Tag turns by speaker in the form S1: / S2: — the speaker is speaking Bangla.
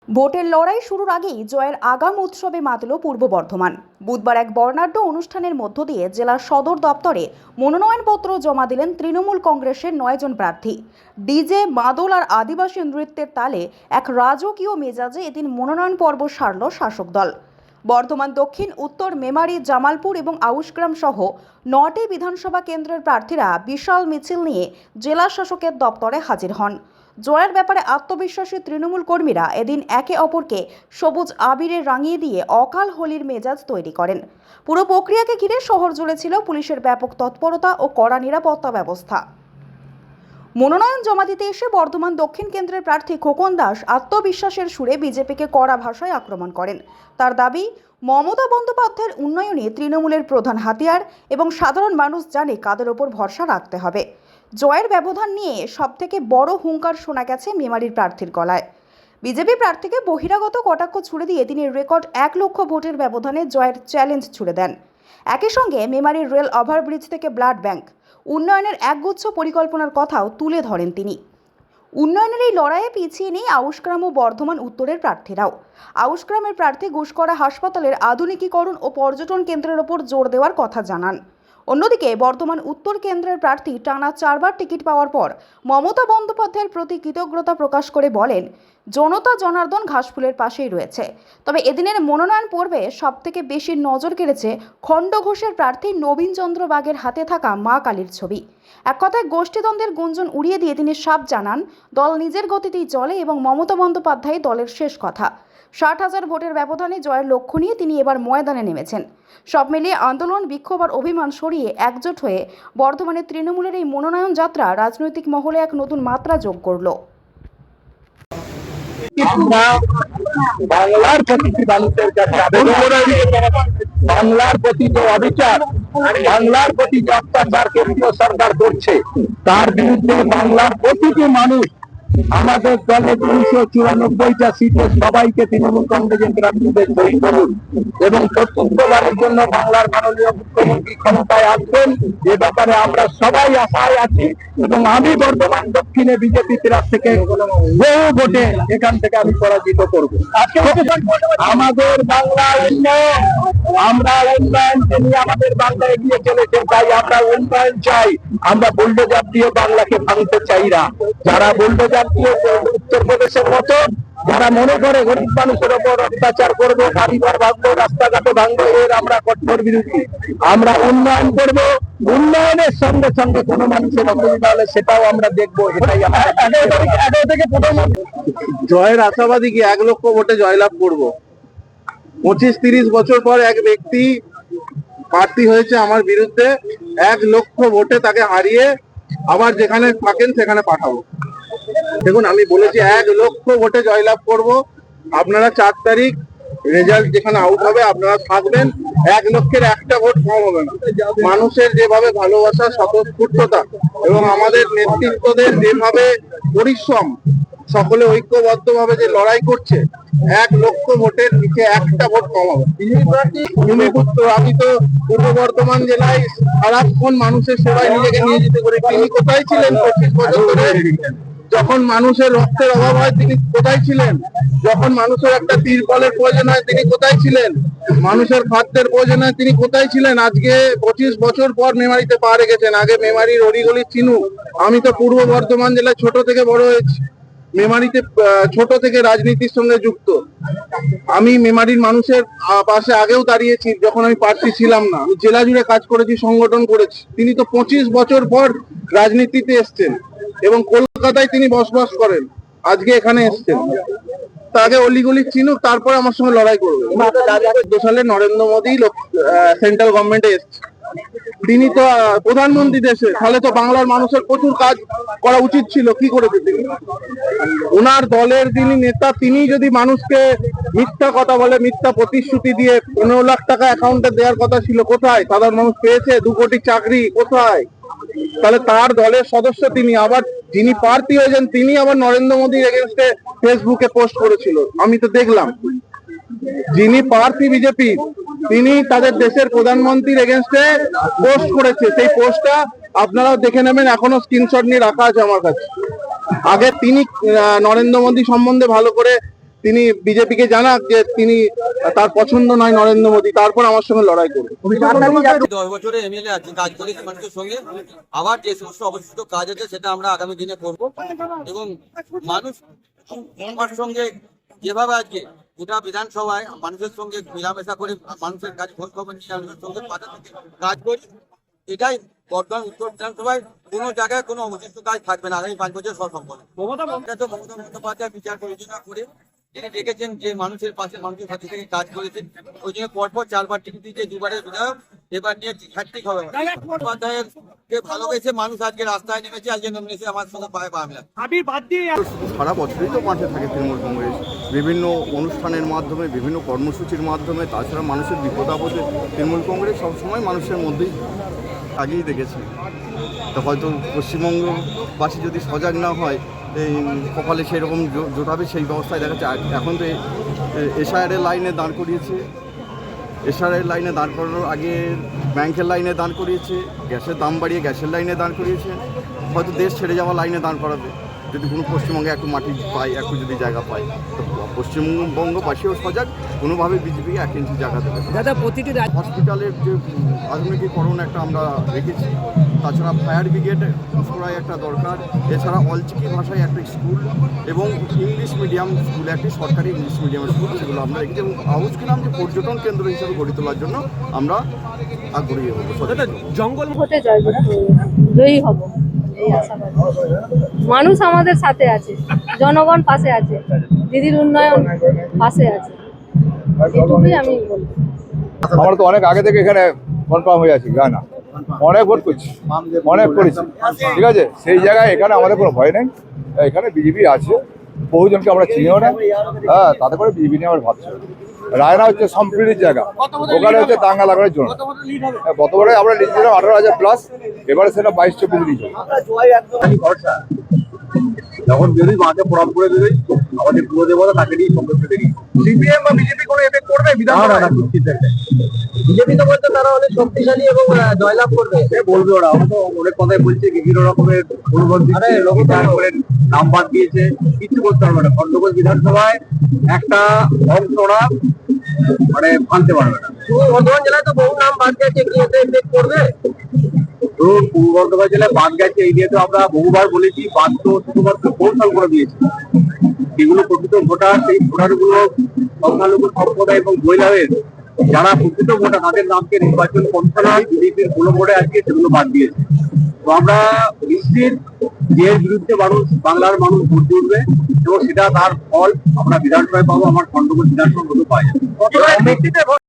S1: ভোটের লড়াই শুরুর আগেই জয়ের আগাম উৎসবে মাতল পূর্ব বর্ধমান। বুধবার এক বর্ণাঢ্য অনুষ্ঠানের মধ্য দিয়ে জেলার সদর দপ্তরে মনোনয়নপত্র জমা দিলেন তৃণমূল কংগ্রেসের 9 জন প্রার্থী। ডিজে, মাদল আর আদিবাসী নৃত্যের তালে এক রাজকীয় মেজাজে এদিন মনোনয়ন পর্ব সারল শাসক দল। বর্ধমান দক্ষিণ, উত্তর, মেমারি, জামালপুর এবং আউশগ্রাম সহ 9টি বিধানসভা কেন্দ্রের প্রার্থীরা বিশাল মিছিল নিয়ে জেলা শাসকের দপ্তরে হাজির হন। জয়ের ব্যাপারে আত্মবিশ্বাসী তৃণমূল কর্মীরা এদিন একে অপরকে সবুজ আবিরে রাঙিয়ে দিয়ে অকাল হোলির মেজাজ তৈরি করেন। পুরো প্রক্রিয়াকে ঘিরে শহর জুড়ে ছিল পুলিশের ব্যাপক তৎপরতা ও কড়া নিরাপত্তা ব্যবস্থা। মনোনয়ন জমা দিতে এসে বর্ধমান দক্ষিণ কেন্দ্রের প্রার্থী খোকন দাস আত্মবিশ্বাসের সুরে বিজেপিকে কড়া ভাষায় আক্রমণ করেন। তার দাবি, মমতা বন্দ্যোপাধ্যায়ের উন্নয়নে তৃণমূলের প্রধান হাতিয়ার এবং সাধারণ মানুষ জানে কাদের ওপর ভরসা রাখতে হবে। জয়ের ব্যবধান নিয়ে সবথেকে বড় হুঙ্কার শোনা গেছে মেমারির প্রার্থীর গলায়। বিজেপি প্রার্থীকে বহিরাগত কটাক্ষ ছুড়ে দিয়ে তিনি রেকর্ড 1 লক্ষ ভোটের ব্যবধানে জয়ের চ্যালেঞ্জ ছুড়ে দেন। একই সঙ্গে মেমারির রেল ওভারব্রিজ থেকে ব্লাড ব্যাংক, উন্নয়নের একগুচ্ছ পরিকল্পনার কথাও তুলে ধরেন তিনি। উন্নয়নের এই লড়াইয়ে পিছিয়ে নেই আউশগ্রাম ও বর্ধমান উত্তরের প্রার্থীরাও। আউশগ্রামের প্রার্থী ঘুষকরা হাসপাতালের আধুনিকীকরণ ও পর্যটন কেন্দ্রের ওপর জোর দেওয়ার কথা জানান। অন্যদিকে বর্ধমান উত্তর কেন্দ্রের প্রার্থী টানা 4 বার টিকিট পাওয়ার পর মমতা বন্দ্যোপাধ্যায়ের প্রতি কৃতজ্ঞতা প্রকাশ করে বলেন, জনতা জনার্দন ঘাসফুলের পাশেই রয়েছে। তবে এদিনের মনোনয়ন পর্বে সবথেকে বেশি নজর কেড়েছে খণ্ডঘোষের প্রার্থী নবীন চন্দ্র বাগের হাতে থাকা মা কালীর ছবি। এক কথায় গোষ্ঠীদ্বন্দ্বের গুঞ্জন উড়িয়ে দিয়ে তিনি সাফ জানান, দল নিজের গতিতেই চলে এবং মমতা বন্দ্যোপাধ্যায় দলের শেষ কথা। 60,000 ভোটের ব্যবধানে জয়ের লক্ষ্য নিয়ে তিনি এবার ময়দানে নেমেছেন। সব মিলিয়ে আন্দোলন, বিক্ষোভ আর অভিমান সরিয়ে একজোট হয়ে বর্ধমানের তৃণমূলের এই মনোনয়ন যাত্রা রাজনৈতিক মহলে এক নতুন মাত্রা যোগ করল।
S2: বাংলার প্রতিটি মানুষের কাছে বাংলার প্রতি যে অবিচার, বাংলার প্রতি যে অত্যাচার কেন্দ্রীয় সরকার করছে, তার বিরুদ্ধে বাংলার প্রতিটি মানুষ আমাদের দলে 294টা সিটে সবাইকে তৃণমূল কংগ্রেসের প্রার্থীদের জয়ী করুন এবং চতুর্থবারের জন্য বাংলার মাননীয় মুখ্যমন্ত্রী ক্ষমতায় আসবেন। এ ব্যাপারে আমরা সবাই আশায় আছি এবং আমি বর্তমান দক্ষিণে বিজেপি প্রার্থী থেকে বহু ভোটে এখান থেকে আমি পরাজিত করব। আমাদের বাংলা উন্নয়ন, আমরা উন্নয়নকে নিয়ে আমাদের বাংলা এগিয়ে চলেছে, তাই আমরা উন্নয়ন চাই। আমরা বুলডোজার দিয়ে বাংলাকে ভাঙতে চাই না। যারা বুলডোজার দিয়ে উত্তরপ্রদেশের মতো যারা মনে করে গরিব মানুষের উপর অত্যাচার করবে, বাড়িঘর ভাঙবো, রাস্তাঘাটে ভাঙবো, এর আমরা কঠোর বিরোধী। আমরা উন্নয়ন করব, উন্নয়নের সঙ্গে সঙ্গে কোনো মানুষের অসুবিধা হলে সেটাও আমরা দেখবো। এটাই
S3: জয়ের আশাবাদী কি 1 লক্ষ ভোটে জয়লাভ করবো। 25-30 বছর পর এক ব্যক্তি প্রার্থী হয়েছে আমার বিরুদ্ধে, 1 লক্ষ ভোটে তাকে হারিয়ে আবার যেখানে থাকেন সেখানে পাঠাবো। দেখুন, আমি বলেছি 1 লক্ষ ভোটে জয়লাভ করব। আপনারা 4 তারিখ রেজাল্ট যেখানে আউট হবে আপনারা থাকবেন। 1 লক্ষের একটা ভোট কম হবে না। মানুষের যেভাবে ভালোবাসা, স্বতঃস্ফূর্ততা এবং আমাদের নেতৃত্বদের যেভাবে পরিশ্রম, সকলে ঐক্যবদ্ধভাবে যে লড়াই করছে, 1 লক্ষ ভোটের নিচে একটা ভোট কম হবে। ভূমিপুত্র, আমি তো পূর্ব বর্ধমান জেলায় সারাক্ষণ মানুষের সেবায় নিজেকে নিয়োজিত করি। তিনি কোথায় ছিলেন 25 বছর ধরে? যখন মানুষের রক্তের অভাব হয় তিনি কোথায় ছিলেন? যখন মানুষের একটা তিরপলের প্রয়োজন হয় তিনি কোথায় ছিলেন? মানুষের খাদ্যের প্রয়োজন হয় তিনি কোথায় ছিলেন? আজকে 25 বছর পর মেমারিতে পা রেখেছেন। আগে মেমারির অলিগলি চিনু। আমি তো পূর্ব বর্ধমান জেলায় ছোট থেকে বড় হয়েছি, মেমারিতে ছোট থেকে রাজনীতির সঙ্গে যুক্ত। আমি মেমারির মানুষের পাশে আগেও দাঁড়িয়েছি, যখন আমি প্রার্থী ছিলাম না। আমি জেলা জুড়ে কাজ করেছি, সংগঠন করেছি। তিনি তো 25 বছর পর রাজনীতিতে এসছেন এবং কলকাতায় তিনি বসবাস করেন, আজকে এখানে এসছেন। আগে অলিগলি চিনুক, তারপরে আমার সঙ্গে লড়াই করবে। 2014 সালে নরেন্দ্র মোদী সেন্ট্রাল গভর্নমেন্টে এসছে, তিনি তো প্রধানমন্ত্রী দেশে, তাহলে তো বাংলার মানুষের প্রচুর কাজ করা উচিত ছিল। কি করেছে তিনি? ওনার দলের যিনি নেতা, তিনি যদি মানুষকে মিথ্যা কথা বলে, মিথ্যা প্রতিশ্রুতি দিয়ে 15 লাখ টাকা অ্যাকাউন্টে দেওয়ার কথা ছিল, কোথায়? সাধারণ মানুষ পেয়েছে? 2 কোটি চাকরি কোথায়? তাহলে তার দলের সদস্য তিনি, আবার যিনি প্রার্থী হয়েছেন তিনি আবার নরেন্দ্র মোদীর এগেনস্টে ফেসবুকে পোস্ট করেছিল, আমি তো দেখলাম। যিনি প্রার্থী বিজেপি, তিনি তাদের দেশের প্রধানমন্ত্রীর এগেনস্টে পোস্ট করেছে। সেই পোস্টটা আপনারাও দেখে নেবেন, এখনো স্ক্রিনশট নিয়ে রাখা আছে আমার কাছে। আগে তিনি নরেন্দ্র মোদী সম্বন্ধে ভালো করে তিনি বিজেপিকে জানাক যে তিনি তার পছন্দ নয় নরেন্দ্র মোদী, তারপর আমার সঙ্গে লড়াই করবে।
S4: 10 বছরে এমএলএ আছি, কাজ করেছি মানুষের সঙ্গে। আবার যে সমস্ত অবশিষ্ট কাজ আছে সেটা আমরা আগামী দিনে করব এবং মানুষের সঙ্গে যেভাবে আজকে গোটা বিধানসভায় মানুষের সঙ্গে মেলামেশা করে মানুষের কাজ খোঁজ খবর নিয়ে মানুষের সঙ্গে পাশে থেকে কাজ করি, এটাই বর্তমান উত্তর বিধানসভায় কোনো জায়গায় কোনো অবশিষ্ট কাজ থাকবে না আগামী 5 বছর সফল। মমতা বন্দ্যোপাধ্যায় বিচার বিবেচনা করে তিনি দেখেছেন যে মানুষের পাশে মানুষের সাথে থেকে কাজ করেছেন, ওই জন্য পরপর 4বার টিকিট দিয়েছে, 2বারের বিধায়ক, এবার নিয়ে হ্যাট্রিক হবে। বন্দ্যোপাধ্যায়কে ভালোবেসে মানুষ আজকে রাস্তায় নেমেছে, আজকে নেমেছে আমার সঙ্গে পায়ে পা মেলা।
S5: সারা বছরই তো মাঠে থাকে তৃণমূল কংগ্রেস, বিভিন্ন অনুষ্ঠানের মাধ্যমে, বিভিন্ন কর্মসূচির মাধ্যমে, তাছাড়া মানুষের বিপদ আপদে তৃণমূল কংগ্রেস সবসময় মানুষের মধ্যেই আগেই দেখেছি। তো হয়তো পশ্চিমবঙ্গবাসী যদি সজাগ না হয়, এই কপালে সেরকম জোটাবে সেই ব্যবস্থায় দেখাচ্ছে। এখন তো এসআইআরের লাইনে দাঁড় করিয়েছে, এসআইআরের লাইনে দাঁড় করানোর আগে ব্যাংকের লাইনে দাঁড় করিয়েছে, গ্যাসের দাম বাড়িয়ে গ্যাসের লাইনে দাঁড় করিয়েছে, হয়তো দেশ ছেড়ে যাওয়া লাইনে দাঁড় করাবে যদি কোনো পশ্চিমবঙ্গে একটু মাটি পায়, একটু যদি জায়গা পায়। তো পশ্চিমবঙ্গবাসীও সজাগ, কোনোভাবে বিজেপিকে 1 ইঞ্চি জায়গা দেবে
S6: দাদা। প্রতিটি
S5: হসপিটালের যে আধুনিকীকরণ একটা আমরা রেখেছি, তাছাড়া ফায়ার ব্রিগেড পুষ্করায় একটা দরকার, এছাড়া অলচিকি ভাষায় একটা স্কুল এবং ইংলিশ মিডিয়াম স্কুল, একটি সরকারি ইংলিশ মিডিয়াম স্কুল, সেগুলো আমরা রেখেছি এবং আউসগ্রাম যে পর্যটন কেন্দ্র হিসেবে গড়ে তোলার জন্য আমরা আগ্রহী হব।
S6: জঙ্গল
S7: ভোটে জয়ী হব এই আশাবাদী। মানুষ আমাদের সাথে আছে, জনগণ পাশে আছে, দিদির উন্নয়ন পাশে আছে, এটুকুই আমি বলবো।
S2: আমরা তো অনেক আগে থেকে এখানে কনফার্ম হয়ে আছি, না অনেক ভোট করছি, অনেক করেছি, ঠিক আছে। সেই জায়গায় এখানে আমাদের কোনো ভয় নেই, এখানে বিজেপি আছে, বহুজনকে আমরা চিনিও না, হ্যাঁ, তাতে করে বিজেপি নিয়ে আমরা ভাবছি। রায়না হচ্ছে সম্প্রীতির জায়গা, ওখানে হচ্ছে দাঙ্গা লাগানোর জন্য। গতবারে আমরা লিড ছিলাম 18,000 প্লাস, এবারে সেটা 22-24 লিড। যখন বেরোই মাকে প্রণাম করে বেরোই, আমাদের পুরো দেবতা তাকে নিয়ে সংগ্রামে বেরিয়ে। সিপিএম বা বিজেপি কোনো এফেক্ট করবে বিধানসভায়? বিজেপি তো বলছে তারা অনেক শক্তিশালী এবং জয়লাভ করবে, বলবে ওরা। আমরা তো অনেক কথাই বলছে, বিভিন্ন রকমের অনুরোধ দিচ্ছে, নাম বাদ দিয়েছে, কিছু করতে পারবে না। খন্ডগোল বিধানসভায় একটা অংশ ওরা মানে ভাঙতে পারবে না। বর্ধমান জেলায় তো বহু নাম বাদ গেছে, কি এতে এফেক্ট করবে? পূর্ব বর্ধমান জেলায় বাদ গেছে, এই নিয়ে তো আমরা বহুবার বলেছি। বাদ তো শুধুমাত্র কৌশল করে দিয়েছি, যেগুলো প্রকৃত ভোটার, সেই ভোটারগুলো সংখ্যালঘু সম্প্রদায় এবং মহিলাদের যারা প্রকৃত ভোটার, তাদের নামকে নির্বাচন কমিশনার বিজেপির কোনো ভোটে আজকে সেগুলো বাদ দিয়েছে। তো আমরা নিশ্চিত যে এর বিরুদ্ধে বাংলার মানুষ ভোট দিবে এবং সেটা তার ফল আমরা বিধানসভায় পাবো, আমার খন্ডগোল বিধানসভা পাওয়া যাবে।